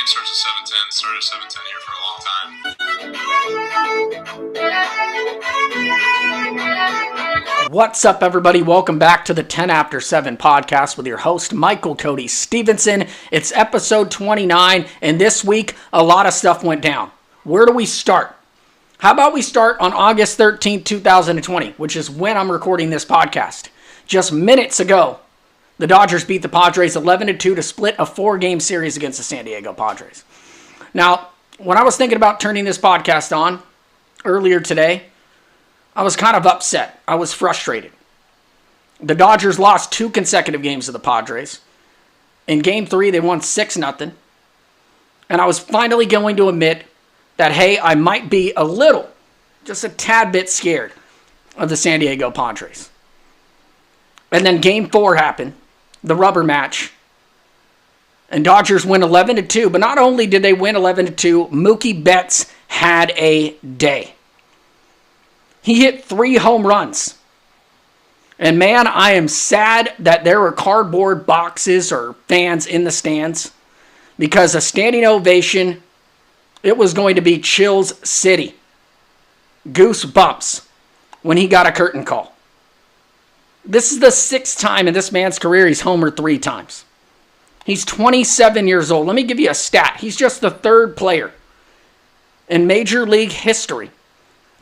starts at 7:10. Started at 7:10 here for a long time. What's up, everybody? Welcome back to the 10After7 podcast with your host, Michael Cody Stephenson. It's episode 29, and this week, a lot of stuff went down. Where do we start? How about we start on August 13th, 2020, which is when I'm recording this podcast. Just minutes ago, the Dodgers beat the Padres 11-2 to split a 4-game series against the San Diego Padres. Now, when I was thinking about turning this podcast on earlier today, I was kind of upset. I was frustrated. The Dodgers lost 2 consecutive games to the Padres. In Game 3, they won 6-0. And I was finally going to admit that, hey, I might be a little, just a tad bit scared of the San Diego Padres. And then Game 4 happened, the rubber match. And Dodgers win 11-2. But not only did they win 11-2, Mookie Betts had a day. He hit 3 home runs. And man, I am sad that there were cardboard boxes or fans in the stands, because a standing ovation, it was going to be Chills City. Goosebumps when he got a curtain call. This is the 6th time in this man's career he's homered 3 times. He's 27 years old. Let me give you a stat. He's just the 3rd player in Major League history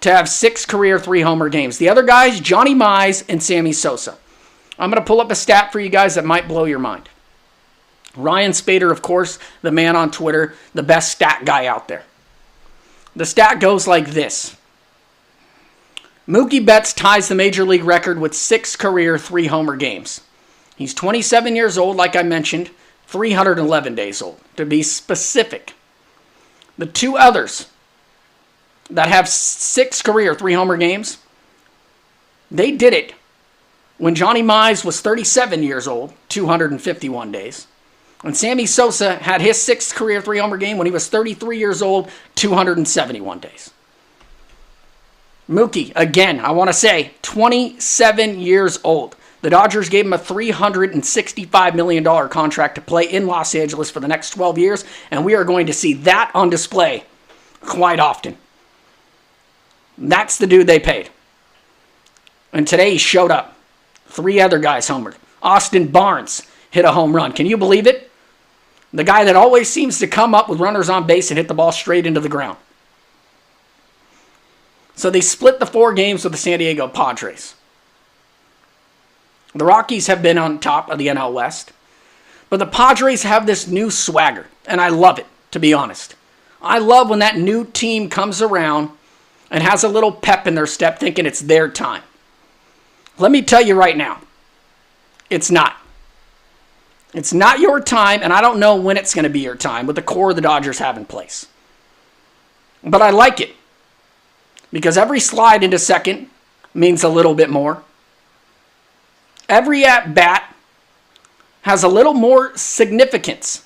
to have 6 career 3-homer games. The other guys, Johnny Mize and Sammy Sosa. I'm going to pull up a stat for you guys that might blow your mind. Ryan Spader, of course, the man on Twitter, the best stat guy out there. The stat goes like this. Mookie Betts ties the Major League record with 6 career 3-homer games. He's 27 years old, like I mentioned, 311 days old, to be specific. The 2 others that have 6 career 3-homer games, they did it when Johnny Mize was 37 years old, 251 days. And Sammy Sosa had his 6th career 3-homer game when he was 33 years old, 271 days. Mookie, again, I want to say, 27 years old. The Dodgers gave him a $365 million contract to play in Los Angeles for the next 12 years, and we are going to see that on display quite often. That's the dude they paid. And today he showed up. 3 other guys homered. Austin Barnes hit a home run. Can you believe it? The guy that always seems to come up with runners on base and hit the ball straight into the ground. So they split the 4 games with the San Diego Padres. The Rockies have been on top of the NL West. But the Padres have this new swagger. And I love it, to be honest. I love when that new team comes around and has a little pep in their step, thinking it's their time. Let me tell you right now, it's not. It's not your time, and I don't know when it's going to be your time with the core the Dodgers have in place. But I like it, because every slide into second means a little bit more. Every at-bat has a little more significance.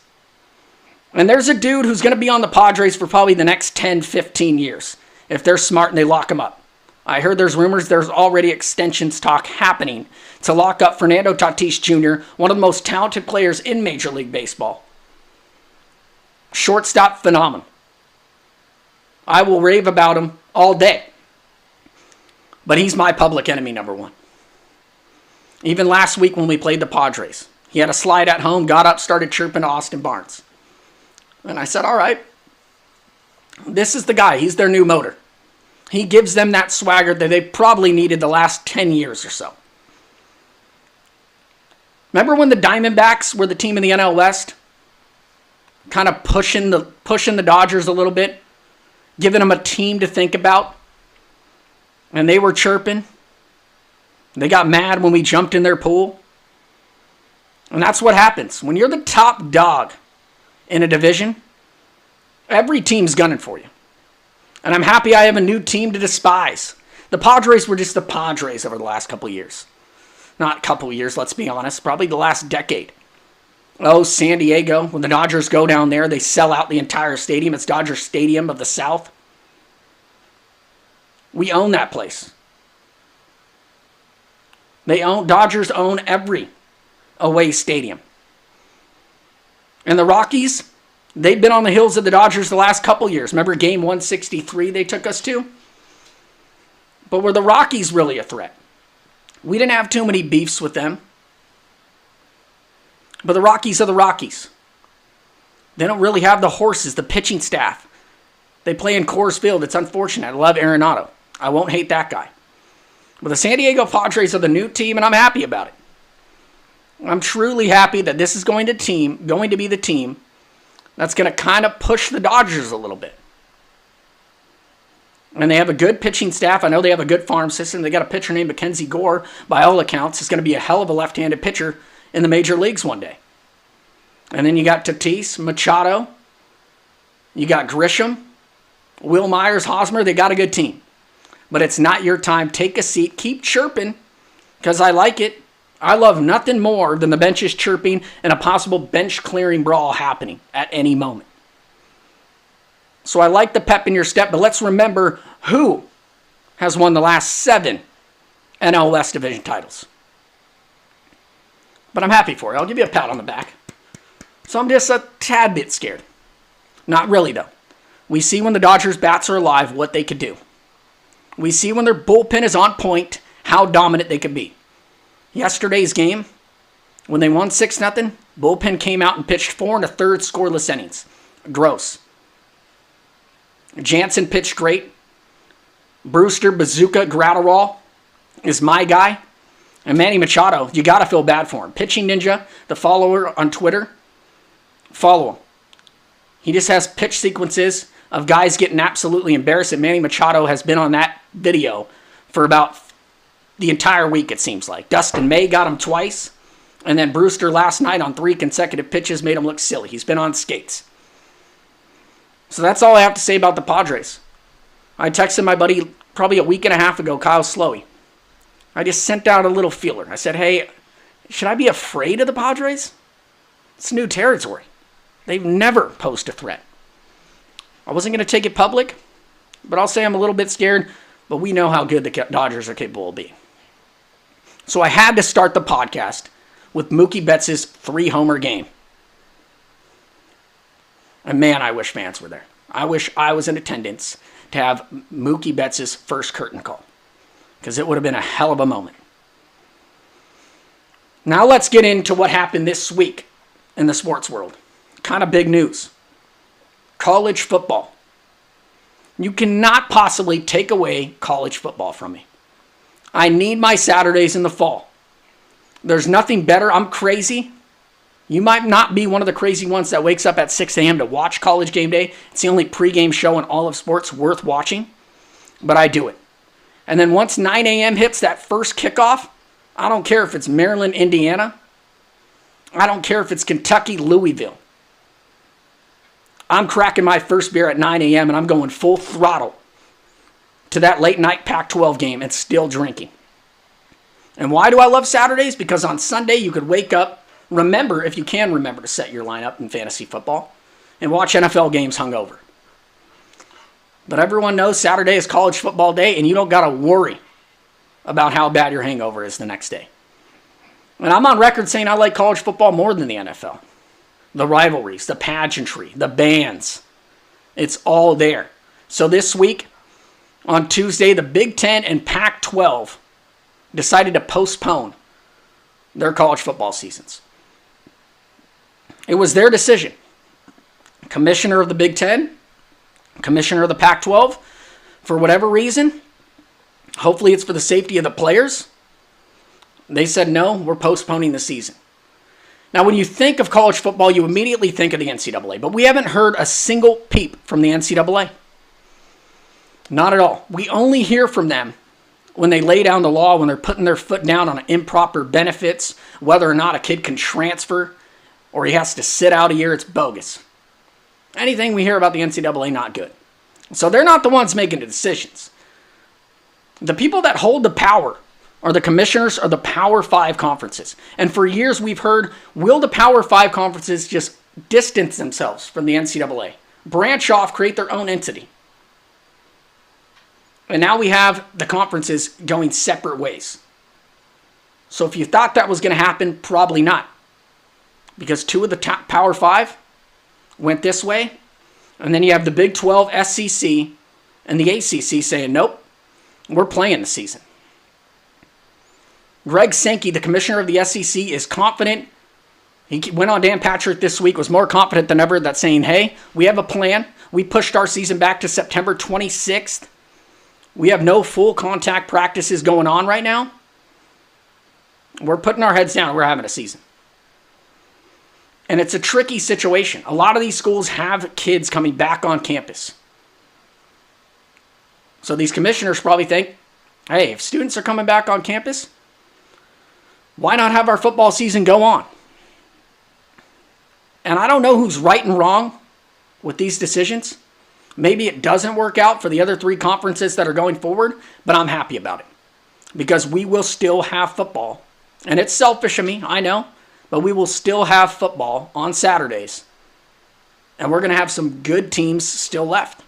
And there's a dude who's going to be on the Padres for probably the next 10, 15 years. If they're smart and they lock him up. I heard there's rumors there's already extensions talk happening to lock up Fernando Tatis Jr., one of the most talented players in Major League Baseball. Shortstop phenomenon. I will rave about him all day. But he's my public enemy number 1. Even last week when we played the Padres, he had a slide at home, got up, started chirping to Austin Barnes. And I said, all right, this is the guy. He's their new motor. He gives them that swagger that they probably needed the last 10 years or so. Remember when the Diamondbacks were the team in the NL West? Kind of pushing the Dodgers a little bit, giving them a team to think about. And they were chirping. They got mad when we jumped in their pool. And that's what happens. When you're the top dog in a division, every team's gunning for you. And I'm happy I have a new team to despise. The Padres were just the Padres over the last couple of years. Not couple of years, let's be honest. Probably the last decade. Oh, San Diego. When the Dodgers go down there, they sell out the entire stadium. It's Dodger Stadium of the South. We own that place. Dodgers own every away stadium. And the Rockies, They've been on the heels of the Dodgers the last couple years. Remember game 163 they took us to? But were the Rockies really a threat? We didn't have too many beefs with them. But the Rockies are the Rockies. They don't really have the horses, the pitching staff. They play in Coors Field. It's unfortunate. I love Arenado. I won't hate that guy. But the San Diego Padres are the new team, and I'm happy about it. I'm truly happy that this is going to be the team that's going to kind of push the Dodgers a little bit. And they have a good pitching staff. I know they have a good farm system. They got a pitcher named Mackenzie Gore. By all accounts, is going to be a hell of a left-handed pitcher in the major leagues one day. And then you got Tatis, Machado. You got Grisham, Will Myers, Hosmer. They got a good team. But it's not your time. Take a seat. Keep chirping because I like it. I love nothing more than the benches chirping and a possible bench clearing brawl happening at any moment. So I like the pep in your step, but let's remember who has won the last 7 NL West division titles. But I'm happy for it. I'll give you a pat on the back. So I'm just a tad bit scared. Not really, though. We see when the Dodgers bats are alive what they could do. We see when their bullpen is on point how dominant they could be. Yesterday's game, when they won 6-0, bullpen came out and pitched 4 1/3 scoreless innings. Gross. Jansen pitched great. Brewster, Bazooka, Gratterall is my guy. And Manny Machado, you got to feel bad for him. Pitching Ninja, the follower on Twitter, follow him. He just has pitch sequences of guys getting absolutely embarrassed. And Manny Machado has been on that video for about the entire week, it seems like. Dustin May got him twice. And then Brewster last night on 3 consecutive pitches made him look silly. He's been on skates. So that's all I have to say about the Padres. I texted my buddy probably a week and a half ago, Kyle Slowey. I just sent out a little feeler. I said, hey, should I be afraid of the Padres? It's new territory. They've never posed a threat. I wasn't going to take it public, but I'll say I'm a little bit scared, but we know how good the Dodgers are capable of being. So I had to start the podcast with Mookie Betts' 3-homer game. And man, I wish fans were there. I wish I was in attendance to have Mookie Betts' first curtain call, because it would have been a hell of a moment. Now let's get into what happened this week in the sports world. Kind of big news. College football. You cannot possibly take away college football from me. I need my Saturdays in the fall. There's nothing better. I'm crazy. You might not be one of the crazy ones that wakes up at 6 a.m. to watch College Game Day. It's the only pregame show in all of sports worth watching. But I do it. And then once 9 a.m. hits that first kickoff, I don't care if it's Maryland, Indiana. I don't care if it's Kentucky, Louisville. I'm cracking my first beer at 9 a.m. and I'm going full throttle to that late night Pac-12 game and still drinking. And why do I love Saturdays? Because on Sunday you could wake up, remember, if you can remember to set your lineup in fantasy football, and watch NFL games hungover. But everyone knows Saturday is college football day and you don't got to worry about how bad your hangover is the next day. And I'm on record saying I like college football more than the NFL. The rivalries, the pageantry, the bands. It's all there. So this week, on Tuesday, the Big Ten and Pac-12 decided to postpone their college football seasons. It was their decision. Commissioner of the Big Ten, commissioner of the Pac-12, for whatever reason, hopefully it's for the safety of the players, they said, no, we're postponing the season. Now, when you think of college football, you immediately think of the NCAA, but we haven't heard a single peep from the NCAA. Not at all. We only hear from them when they lay down the law, when they're putting their foot down on improper benefits, whether or not a kid can transfer or he has to sit out a year, it's bogus. Anything we hear about the NCAA, not good. So they're not the ones making the decisions. The people that hold the power are the commissioners of the Power 5 conferences. And for years we've heard, will the Power 5 conferences just distance themselves from the NCAA? Branch off, create their own entity. And now we have the conferences going separate ways. So if you thought that was going to happen, probably not. Because 2 of the top Power 5 went this way. And then you have the Big 12 SEC and the ACC saying, nope, we're playing the season. Greg Sankey, the commissioner of the SEC, is confident. He went on Dan Patrick this week, was more confident than ever that saying, hey, we have a plan. We pushed our season back to September 26th. We have no full contact practices going on right now. We're putting our heads down. We're having a season. And it's a tricky situation. A lot of these schools have kids coming back on campus. So these commissioners probably think, hey, if students are coming back on campus, why not have our football season go on? And I don't know who's right and wrong with these decisions. Maybe it doesn't work out for the other 3 conferences that are going forward, but I'm happy about it because we will still have football. And it's selfish of me, I know, but we will still have football on Saturdays. And we're going to have some good teams still left.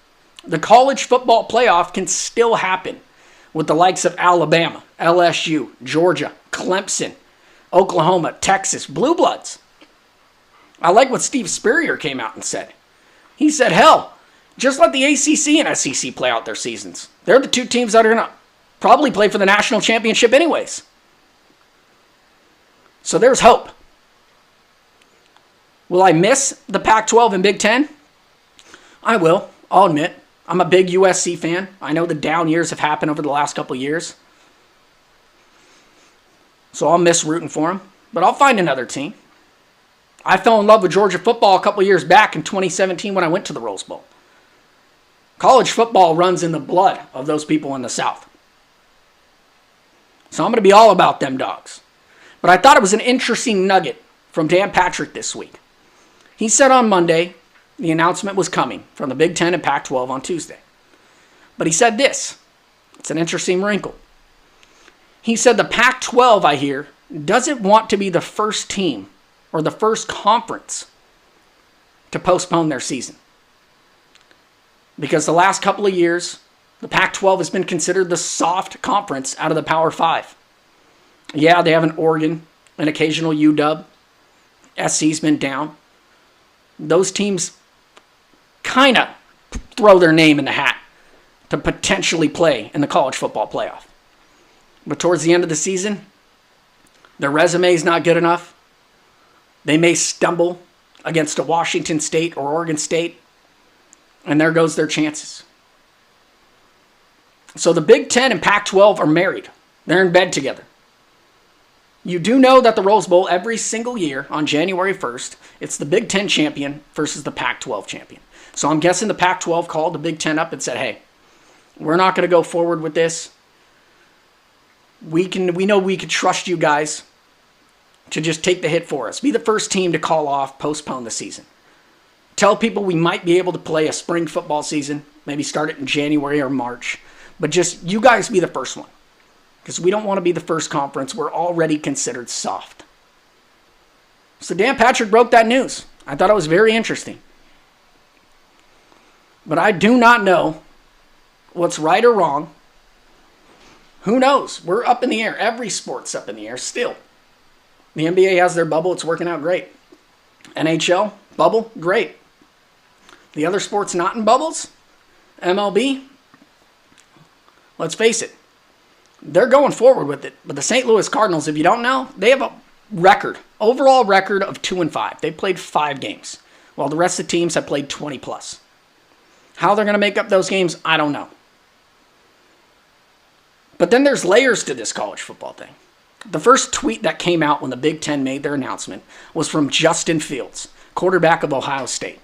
The college football playoff can still happen with the likes of Alabama, LSU, Georgia, Clemson, Oklahoma, Texas, Blue Bloods. I like what Steve Spurrier came out and said. He said, hell, just let the ACC and SEC play out their seasons. They're the 2 teams that are going to probably play for the national championship anyways. So there's hope. Will I miss the Pac-12 and Big Ten? I will. I'll admit. I'm a big USC fan. I know the down years have happened over the last couple of years. So I'll miss rooting for them. But I'll find another team. I fell in love with Georgia football a couple of years back in 2017 when I went to the Rose Bowl. College football runs in the blood of those people in the South. So I'm going to be all about them dogs. But I thought it was an interesting nugget from Dan Patrick this week. He said on Monday the announcement was coming from the Big Ten and Pac-12 on Tuesday. But he said this. It's an interesting wrinkle. He said the Pac-12, I hear, doesn't want to be the first team or the first conference to postpone their season. Because the last couple of years, the Pac-12 has been considered the soft conference out of the Power 5. Yeah, they have an Oregon, an occasional UW. SC's been down. Those teams kind of throw their name in the hat to potentially play in the college football playoff. But towards the end of the season, their resume is not good enough. They may stumble against a Washington State or Oregon State, and there goes their chances. So the Big Ten and Pac-12 are married. They're in bed together. You do know that the Rose Bowl every single year on January 1st, it's the Big Ten champion versus the Pac-12 champion. So I'm guessing the Pac-12 called the Big Ten up and said, hey, we're not going to go forward with this. We know we can trust you guys to just take the hit for us. Be the first team to call off, postpone the season. Tell people we might be able to play a spring football season, maybe start it in January or March. But just you guys be the first one. Because we don't want to be the first conference. We're already considered soft. So Dan Patrick broke that news. I thought it was very interesting. But I do not know what's right or wrong. Who knows? We're up in the air. Every sport's up in the air still. The NBA has their bubble. It's working out great. NHL, bubble, great. The other sports not in bubbles, MLB, let's face it, they're going forward with it. But the St. Louis Cardinals, if you don't know, they have a overall record of 2-5. They played 5 games, while the rest of the teams have played 20 plus. How they're going to make up those games, I don't know. But then there's layers to this college football thing. The first tweet that came out when the Big Ten made their announcement was from Justin Fields, quarterback of Ohio State.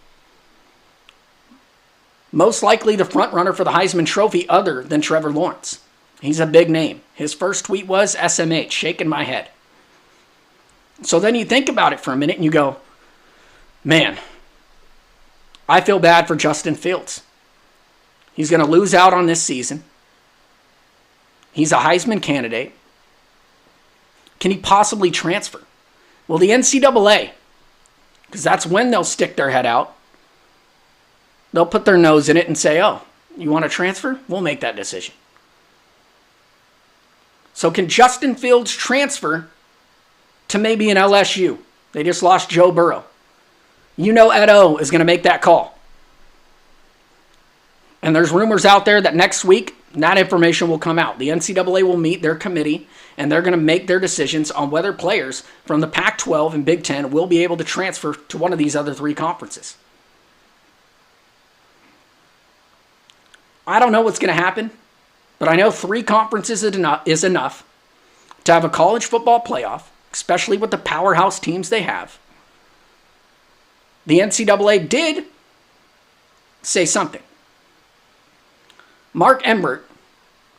Most likely the front runner for the Heisman Trophy other than Trevor Lawrence. He's a big name. His first tweet was SMH, shaking my head. So then you think about it for a minute and you go, man, I feel bad for Justin Fields. He's going to lose out on this season. He's a Heisman candidate. Can he possibly transfer? Well, the NCAA, because that's when they'll stick their head out. They'll put their nose in it and say, oh, you want to transfer? We'll make that decision. So can Justin Fields transfer to maybe an LSU? They just lost Joe Burrow. You know Ed O is going to make that call. And there's rumors out there that next week, that information will come out. The NCAA will meet their committee, and they're going to make their decisions on whether players from the Pac-12 and Big Ten will be able to transfer to one of these other three conferences. I don't know what's going to happen, but I know three conferences is enough to have a college football playoff, especially with the powerhouse teams they have. The NCAA did say something. Mark Emmert,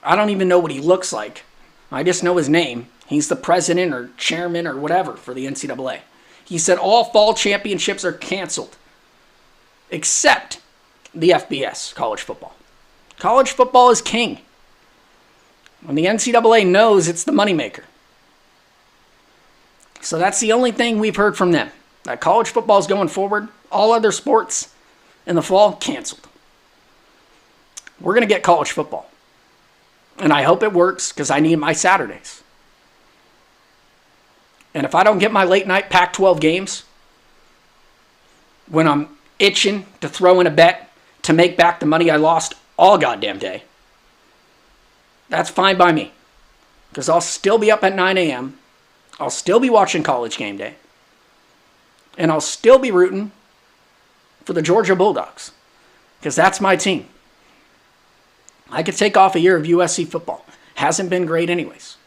I don't even know what he looks like. I just know his name. He's the president or chairman or whatever for the NCAA. He said all fall championships are canceled, except the FBS, college football. College football is king. And the NCAA knows it's the moneymaker. So that's the only thing we've heard from them. That college football is going forward. All other sports in the fall, canceled. We're going to get college football. And I hope it works because I need my Saturdays. And if I don't get my late night Pac-12 games, when I'm itching to throw in a bet to make back the money I lost all goddamn day, that's fine by me. Because I'll still be up at 9 a.m. I'll still be watching College Game Day. And I'll still be rooting for the Georgia Bulldogs. Because that's my team. I could take off a year of USC football. Hasn't been great anyways.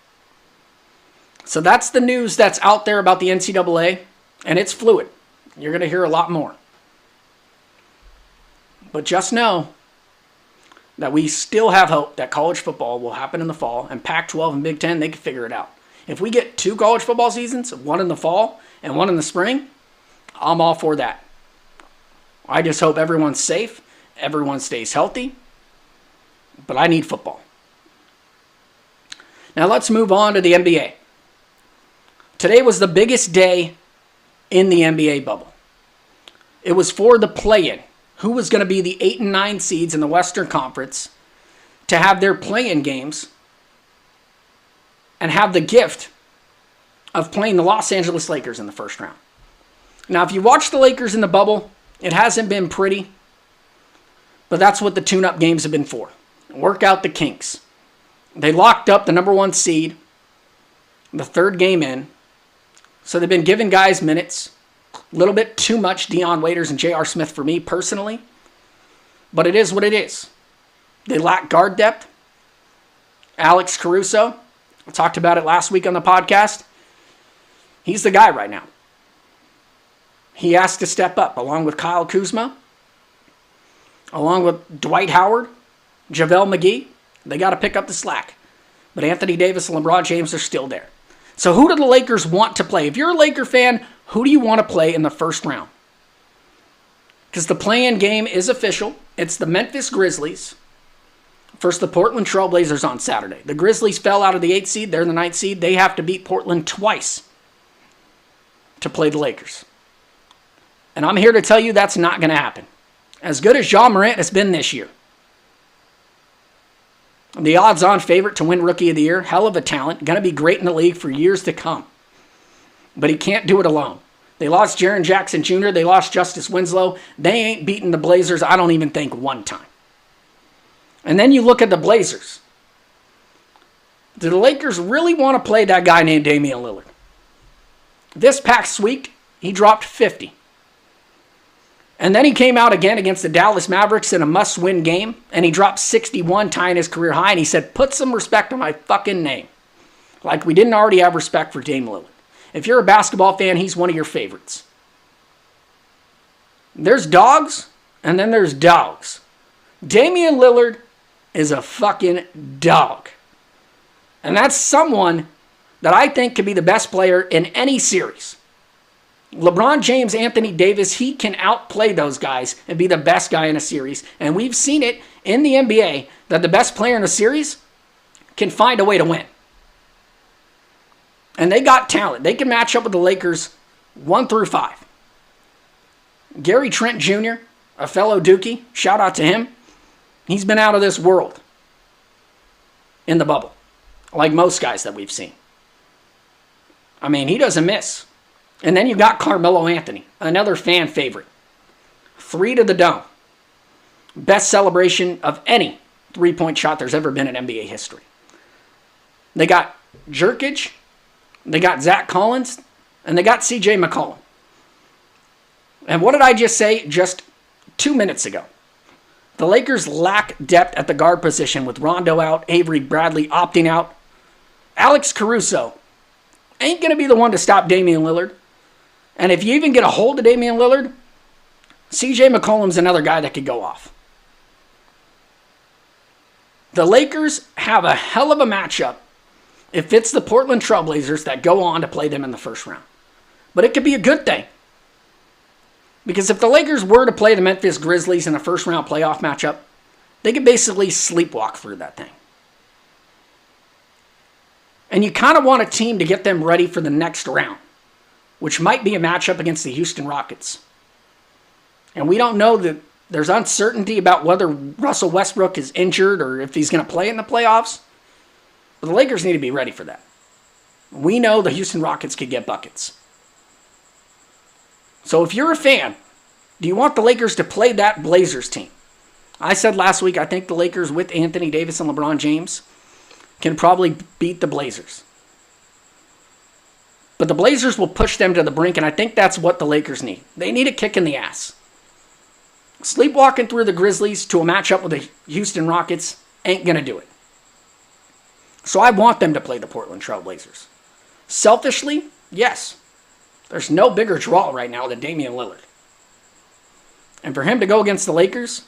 So that's the news that's out there about the NCAA. And it's fluid. You're going to hear a lot more. But just know that we still have hope that college football will happen in the fall. And Pac-12 and Big Ten, they can figure it out. If we get 2 college football seasons, one in the fall and one in the spring, I'm all for that. I just hope everyone's safe, everyone stays healthy, but I need football. Now let's move on to the NBA. Today was the biggest day in the NBA bubble. It was for the play-in. Who was going to be the 8 and 9 seeds in the Western Conference to have their play-in games and have the gift of playing the Los Angeles Lakers in the first round. Now, if you watch the Lakers in the bubble, it hasn't been pretty, but that's what the tune-up games have been for. Work out the kinks. They locked up the number 1 seed, the third game in, so they've been giving guys minutes. A little bit too much Dion Waiters and J.R. Smith for me personally, but it is what it is. They lack guard depth. Alex Caruso, I talked about it last week on the podcast. He's the guy right now. He has to step up along with Kyle Kuzma, along with Dwight Howard, JaVale McGee. They got to pick up the slack. But Anthony Davis and LeBron James are still there. So who do the Lakers want to play? If you're a Laker fan, who do you want to play in the first round? Because the play-in game is official. It's the Memphis Grizzlies versus the Portland Trailblazers on Saturday. The Grizzlies fell out of the 8th seed. They're the 9th seed. They have to beat Portland twice to play the Lakers. And I'm here to tell you that's not going to happen. As good as Ja Morant has been this year, the odds-on favorite to win Rookie of the Year, hell of a talent, going to be great in the league for years to come. But he can't do it alone. They lost Jaren Jackson Jr., they lost Justice Winslow. They ain't beaten the Blazers, I don't even think, one time. And then you look at the Blazers. Do the Lakers really want to play that guy named Damian Lillard? This past week, he dropped 50. And then he came out again against the Dallas Mavericks in a must-win game, and he dropped 61, tying his career high, and he said, put some respect on my fucking name. Like we didn't already have respect for Dame Lillard. If you're a basketball fan, he's one of your favorites. There's dogs, and then there's dogs. Damian Lillard is a fucking dog. And that's someone that I think could be the best player in any series. LeBron James, Anthony Davis, he can outplay those guys and be the best guy in a series. And we've seen it in the NBA that the best player in a series can find a way to win. And they got talent. They can match up with the Lakers 1 through 5. Gary Trent Jr., a fellow Dookie, shout out to him. He's been out of this world in the bubble, like most guys that we've seen. I mean, he doesn't miss. And then you got Carmelo Anthony, another fan favorite. 3 to the dome. Best celebration of any three-point shot there's ever been in NBA history. They got Jerkic, they got Zach Collins, and they got CJ McCollum. And what did I just say just 2 minutes ago? The Lakers lack depth at the guard position with Rondo out, Avery Bradley opting out. Alex Caruso ain't going to be the one to stop Damian Lillard. And if you even get a hold of Damian Lillard, CJ McCollum's another guy that could go off. The Lakers have a hell of a matchup if it's the Portland Trailblazers that go on to play them in the first round. But it could be a good thing. Because if the Lakers were to play the Memphis Grizzlies in a first round playoff matchup, they could basically sleepwalk through that thing. And you kind of want a team to get them ready for the next round, which might be a matchup against the Houston Rockets. And we don't know that there's uncertainty about whether Russell Westbrook is injured or if he's going to play in the playoffs. But the Lakers need to be ready for that. We know the Houston Rockets could get buckets. So if you're a fan, do you want the Lakers to play that Blazers team? I said last week I think the Lakers with Anthony Davis and LeBron James can probably beat the Blazers. But the Blazers will push them to the brink, and I think that's what the Lakers need. They need a kick in the ass. Sleepwalking through the Grizzlies to a matchup with the Houston Rockets ain't going to do it. So I want them to play the Portland Trail Blazers. Selfishly, yes. There's no bigger draw right now than Damian Lillard. And for him to go against the Lakers,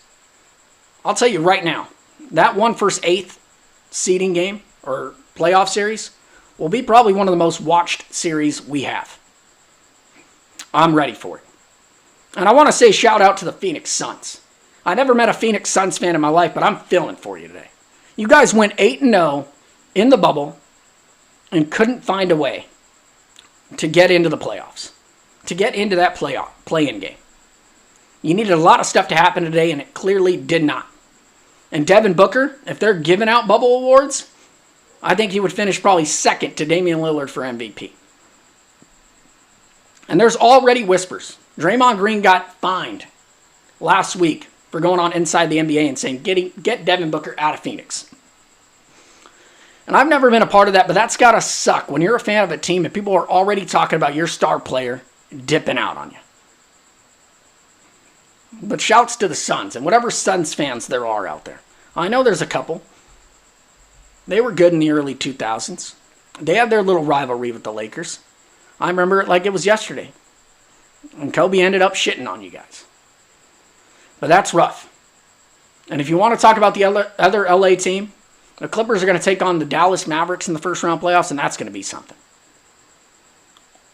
I'll tell you right now, that 1-8 seeding game or playoff series will be probably one of the most watched series we have. I'm ready for it. And I want to say shout out to the Phoenix Suns. I never met a Phoenix Suns fan in my life, but I'm feeling for you today. You guys went 8-0 in the bubble and couldn't find a way to get into the playoffs, to get into that play-in game. You needed a lot of stuff to happen today, and it clearly did not. And Devin Booker, if they're giving out bubble awards, I think he would finish probably second to Damian Lillard for MVP. And there's already whispers. Draymond Green got fined last week for going on Inside the NBA and saying, get Devin Booker out of Phoenix. And I've never been a part of that, but that's got to suck when you're a fan of a team and people are already talking about your star player dipping out on you. But shouts to the Suns and whatever Suns fans there are out there. I know there's a couple. They were good in the early 2000s. They had their little rivalry with the Lakers. I remember it like it was yesterday. And Kobe ended up shitting on you guys. But that's rough. And if you want to talk about the other LA team, the Clippers are going to take on the Dallas Mavericks in the first round playoffs, and that's going to be something.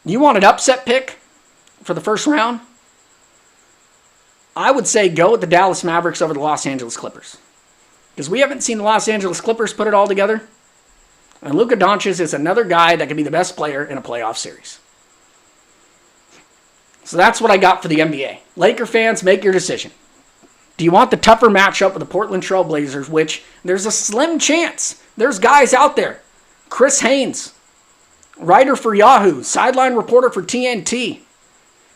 You want an upset pick for the first round? I would say go with the Dallas Mavericks over the Los Angeles Clippers. Because we haven't seen the Los Angeles Clippers put it all together. And Luka Doncic is another guy that could be the best player in a playoff series. So that's what I got for the NBA. Laker fans, make your decision. Do you want the tougher matchup with the Portland Trail Blazers, which there's a slim chance. There's guys out there. Chris Haynes, writer for Yahoo, sideline reporter for TNT.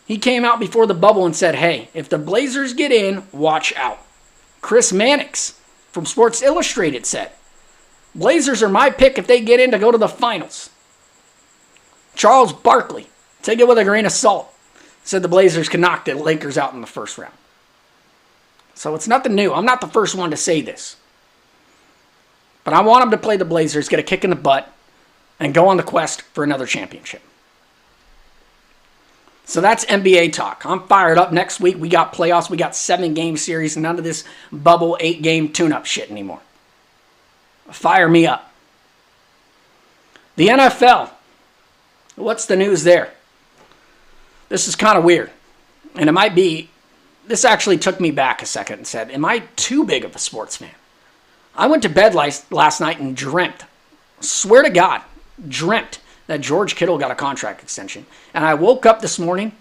He came out before the bubble and said, hey, if the Blazers get in, watch out. Chris Mannix from Sports Illustrated said, Blazers are my pick if they get in to go to the finals. Charles Barkley, take it with a grain of salt, said the Blazers can knock the Lakers out in the first round. So it's nothing new. I'm not the first one to say this. But I want them to play the Blazers, get a kick in the butt, and go on the quest for another championship. So that's NBA talk. I'm fired up. Next week, we got playoffs. We got 7-game series. None of this bubble 8-game tune-up shit anymore. Fire me up. The NFL. What's the news there? This is kind of weird. And it might be, this actually took me back a second and said, am I too big of a sports fan? I went to bed last night and dreamt, swear to God, dreamt that George Kittle got a contract extension. And I woke up this morning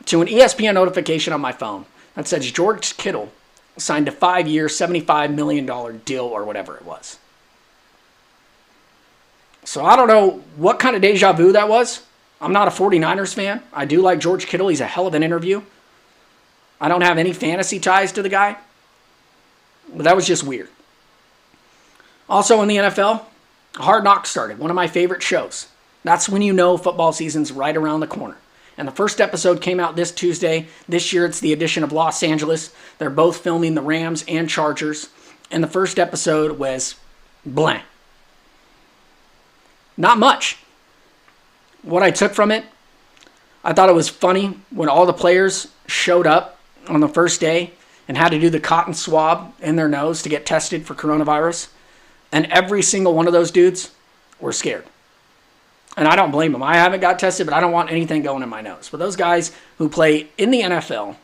to an ESPN notification on my phone that says George Kittle signed a 5-year, $75 million deal or whatever it was. So I don't know what kind of deja vu that was, I'm not a 49ers fan. I do like George Kittle. He's a hell of an interview. I don't have any fantasy ties to the guy. But that was just weird. Also in the NFL, Hard Knocks started. One of my favorite shows. That's when you know football season's right around the corner. And the first episode came out this Tuesday. This year it's the edition of Los Angeles. They're both filming the Rams and Chargers. And the first episode was blank. Not much. What I took from it, I thought it was funny when all the players showed up on the first day and had to do the cotton swab in their nose to get tested for coronavirus. And every single one of those dudes were scared. And I don't blame them. I haven't got tested, but I don't want anything going in my nose. But those guys who play in the NFL,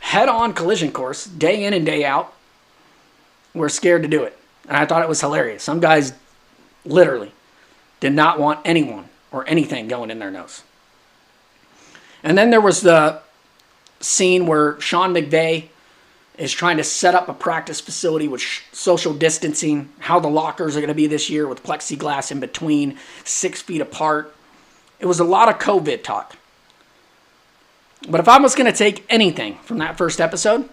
head-on collision course, day in and day out, were scared to do it. And I thought it was hilarious. Some guys literally did not want anyone or anything going in their nose. And then there was the scene where Sean McVay is trying to set up a practice facility with social distancing, how the lockers are going to be this year with plexiglass in between, 6 feet apart. It was a lot of COVID talk. But if I was going to take anything from that first episode,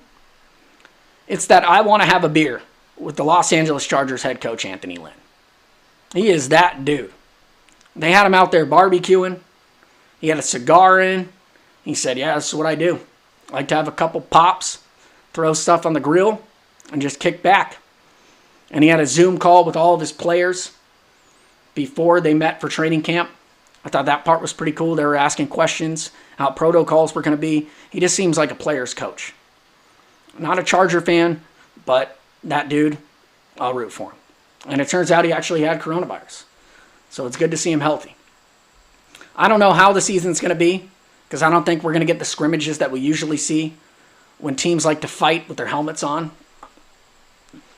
it's that I want to have a beer with the Los Angeles Chargers head coach Anthony Lynn. He is that dude. They had him out there barbecuing. He had a cigar in. He said, yeah, this is what I do. I like to have a couple pops, throw stuff on the grill, and just kick back. And he had a Zoom call with all of his players before they met for training camp. I thought that part was pretty cool. They were asking questions, how protocols were going to be. He just seems like a player's coach. Not a Charger fan, but that dude, I'll root for him. And it turns out he actually had coronavirus. So it's good to see him healthy. I don't know how the season's going to be, because I don't think we're going to get the scrimmages that we usually see when teams like to fight with their helmets on.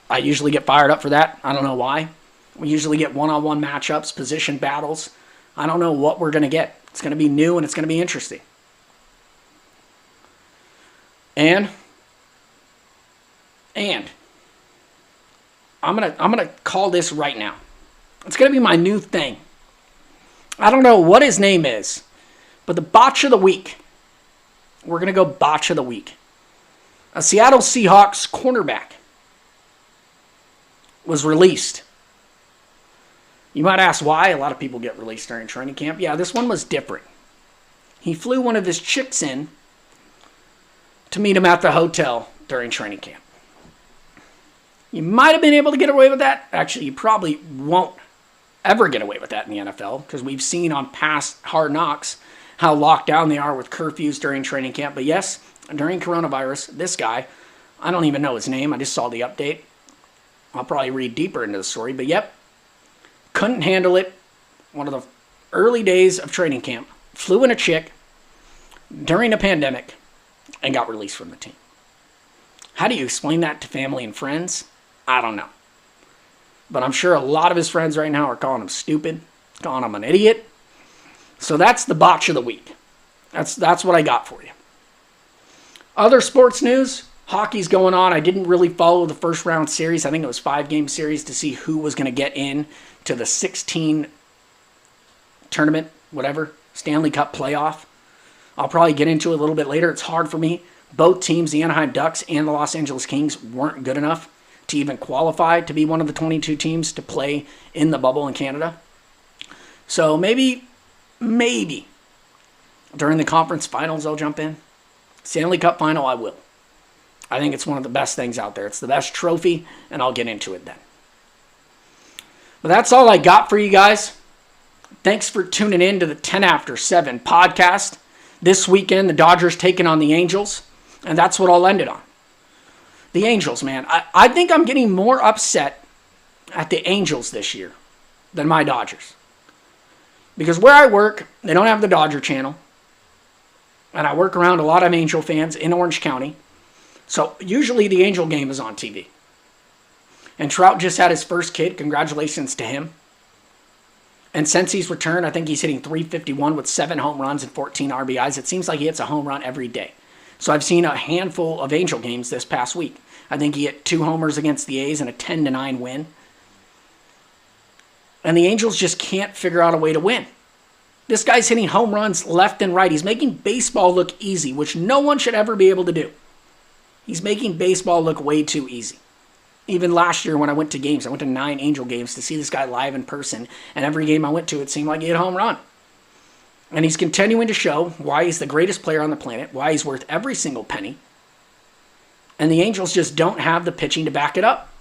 I usually get fired up for that. I don't know why. We usually get one-on-one matchups, position battles. I don't know what we're going to get. It's going to be new and it's going to be interesting. And I'm gonna call this right now. It's going to be my new thing. I don't know what his name is, but the botch of the week. We're going to go botch of the week. A Seattle Seahawks cornerback was released. You might ask why. A lot of people get released during training camp. Yeah, this one was different. He flew one of his chicks in to meet him at the hotel during training camp. You might have been able to get away with that. Actually, you probably won't ever get away with that in the NFL because we've seen on past Hard Knocks how locked down they are with curfews during training camp. But yes, during coronavirus, this guy, I don't even know his name. I just saw the update. I'll probably read deeper into the story. But yep, couldn't handle it. One of the early days of training camp. Flew in a chick during a pandemic and got released from the team. How do you explain that to family and friends? I don't know. But I'm sure a lot of his friends right now are calling him stupid, calling him an idiot. So that's the botch of the week. That's what I got for you. Other sports news, hockey's going on. I didn't really follow the first round series. I think it was 5-game series to see who was going to get in to the 16 tournament, whatever, Stanley Cup playoff. I'll probably get into it a little bit later. It's hard for me. Both teams, the Anaheim Ducks and the Los Angeles Kings, weren't good enough to even qualify to be one of the 22 teams to play in the bubble in Canada. So maybe during the conference finals I'll jump in. Stanley Cup final, I will. I think it's one of the best things out there. It's the best trophy, and I'll get into it then. But that's all I got for you guys. Thanks for tuning in to the 10 After 7 podcast. This weekend, the Dodgers taking on the Angels, and that's what I'll end it on. The Angels, man. I think I'm getting more upset at the Angels this year than my Dodgers. Because where I work, they don't have the Dodger channel. And I work around a lot of Angel fans in Orange County. So usually the Angel game is on TV. And Trout just had his first kid. Congratulations to him. And since he's returned, I think he's hitting .351 with 7 home runs and 14 RBIs. It seems like he hits a home run every day. So I've seen a handful of Angel games this past week. I think he hit 2 homers against the A's and a 10-9 win. And the Angels just can't figure out a way to win. This guy's hitting home runs left and right. He's making baseball look easy, which no one should ever be able to do. He's making baseball look way too easy. Even last year when I went to games, I went to 9 Angel games to see this guy live in person, and every game I went to, it seemed like he hit a home run. And he's continuing to show why he's the greatest player on the planet, why he's worth every single penny. And the Angels just don't have the pitching to back it up.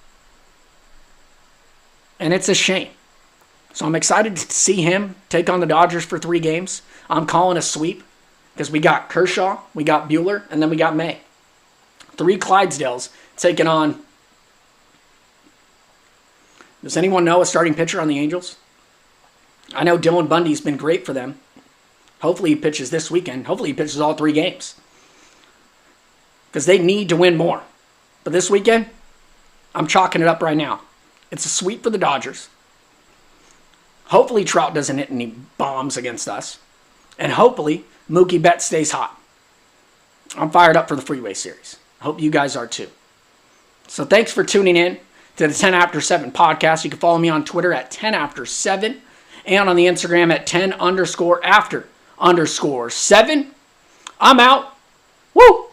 And it's a shame. So I'm excited to see him take on the Dodgers for 3 games. I'm calling a sweep because we got Kershaw, we got Buehler, and then we got May. 3 Clydesdales taking on... Does anyone know a starting pitcher on the Angels? I know Dylan Bundy's been great for them. Hopefully he pitches this weekend. Hopefully he pitches all 3 games. Because they need to win more. But this weekend, I'm chalking it up right now. It's a sweep for the Dodgers. Hopefully Trout doesn't hit any bombs against us. And hopefully Mookie Betts stays hot. I'm fired up for the Freeway Series. I hope you guys are too. So thanks for tuning in to the 10After7 podcast. You can follow me on Twitter at 10After7 and on the Instagram at 10_after_7. I'm out. Woo!